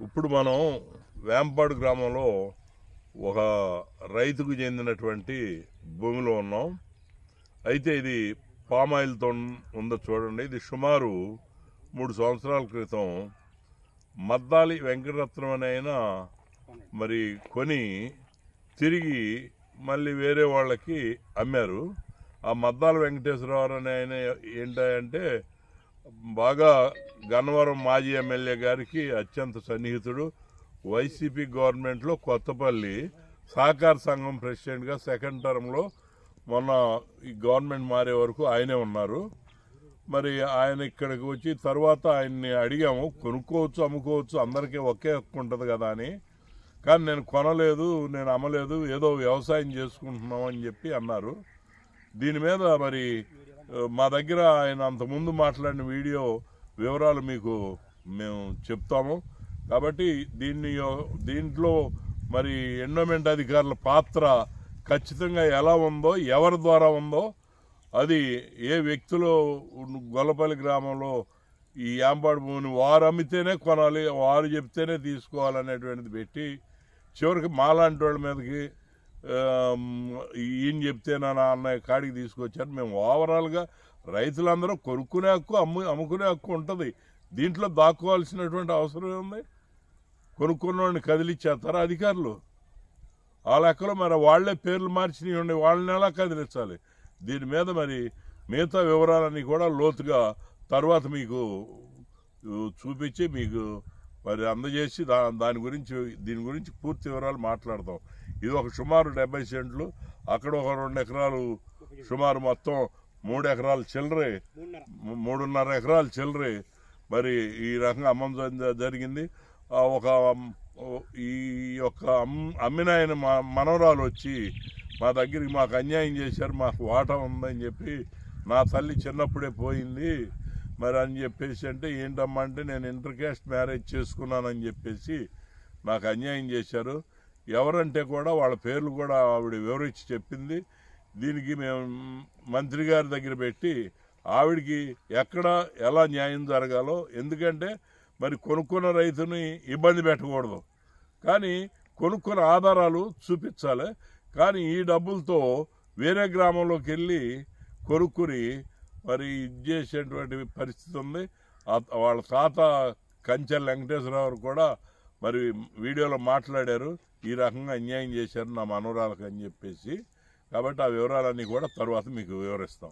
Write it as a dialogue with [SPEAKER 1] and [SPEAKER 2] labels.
[SPEAKER 1] ఇప్పుడు మనం వేంపాడు గ్రామంలో ఒక రైతుకు చెందినటువంటి భూమిలో ఉన్నాం. అయితే ఇది పామాయిల్తో ఉందో చూడండి. ఇది సుమారు 3 సంవత్సరాల క్రితం మద్దాలి వెంకటరత్నం అనే ఆయన మరి కొని తిరిగి మళ్ళీ వేరే వాళ్ళకి అమ్మారు. ఆ మద్దాల వెంకటేశ్వరరావు అనే ఆయన ఏంటంటే బాగా గన్నవరం మాజీ ఎమ్మెల్యే గారికి అత్యంత సన్నిహితుడు. వైసీపీ గవర్నమెంట్లో కొత్తపల్లి సహకార సంఘం ప్రెసిడెంట్గా సెకండ్ టర్మ్లో మొన్న ఈ గవర్నమెంట్ మారే వరకు ఆయనే ఉన్నారు. మరి ఆయన ఇక్కడికి వచ్చి తర్వాత ఆయన్ని అడిగాము, కొనుక్కోవచ్చు అమ్ముకోవచ్చు అందరికీ ఒకే హక్కు ఉంటుంది కదా అని. కానీ నేను కొనలేదు, నేను అమ్మలేదు, ఏదో వ్యవసాయం చేసుకుంటున్నాం అని చెప్పి అన్నారు. దీని మీద మరి మా దగ్గర ఆయన అంతకుముందు మాట్లాడిన వీడియో వివరాలు మీకు మేము చెప్తాము. కాబట్టి దీంట్లో మరి ఎండోమెంట్ అధికారుల పాత్ర ఖచ్చితంగా ఎలా ఉందో, ఎవరి ద్వారా ఉందో, అది ఏ వ్యక్తులు గొల్లపల్లి గ్రామంలో ఈ యాంపాడు భూమిని వారు అమ్మితేనే కొనాలి, వారు చెప్తేనే తీసుకోవాలనేటువంటిది పెట్టి చివరికి మాలాంటి వాళ్ళ మీదకి ఈయన చెప్తేనా అన్న కాడికి తీసుకొచ్చారు. మేము ఓవరాల్గా రైతులందరూ కొనుక్కునే హక్కు అమ్ముకునే హక్కు ఉంటుంది. దీంట్లో దాక్కోవాల్సినటువంటి అవసరం ఉంది. కొనుక్కున్నవాడిని కదిలిచ్చేస్తారా అధికారులు? ఆ లెక్కలో మరి వాళ్లే పేర్లు మార్చినవి వాళ్ళని ఎలా కదిలించాలి? దీని మీద మరి మిగతా వివరాలన్నీ కూడా లోతుగా తర్వాత మీకు చూపించి మీకు మరి అందజేసి దీని గురించి పూర్తి వివరాలు మాట్లాడతాం. ఇది ఒక సుమారు 70 సెంట్లు, అక్కడ ఒక 2 ఎకరాలు, సుమారు మొత్తం 3 ఎకరాలు చిల్లరే, 3.5 ఎకరాలు చిల్లరే మరి ఈ రకంగా అమ్మం జరిగింది. ఈ యొక్క అమ్మిన ఆయన మనవరాలు వచ్చి మా దగ్గరికి మాకు అన్యాయం చేశారు, మాకు వాటా ఉందని చెప్పి, నా తల్లి చిన్నప్పుడే పోయింది మరి అని చెప్పేసి అంటే, ఏంటమ్మా అంటే నేను ఇంటర్ క్యాస్ట్ మ్యారేజ్ చేసుకున్నానని చెప్పేసి నాకు అన్యాయం చేశారు. ఎవరంటే కూడా వాళ్ళ పేర్లు కూడా ఆవిడ వివరించి చెప్పింది. దీనికి మేము మంత్రి గారి దగ్గర పెట్టి ఆవిడికి ఎక్కడ ఎలా న్యాయం జరగాలో, ఎందుకంటే మరి కొనుక్కున్న రైతుని ఇబ్బంది పెట్టకూడదు, కానీ కొనుక్కున్న ఆధారాలు చూపించాలి. కానీ ఈ డబ్బులతో వేరే గ్రామంలోకి వెళ్ళి కొనుక్కుని మరి ఇది చేసేటువంటి పరిస్థితి ఉంది. వాళ్ళ తాత కంచెల వెంకటేశ్వరరావు కూడా మరి వీడియోలో మాట్లాడారు, ఈ రకంగా అన్యాయం చేశారు నా మనవరాలకు అని చెప్పేసి. కాబట్టి ఆ వివరాలన్నీ కూడా తర్వాత మీకు వివరిస్తాం.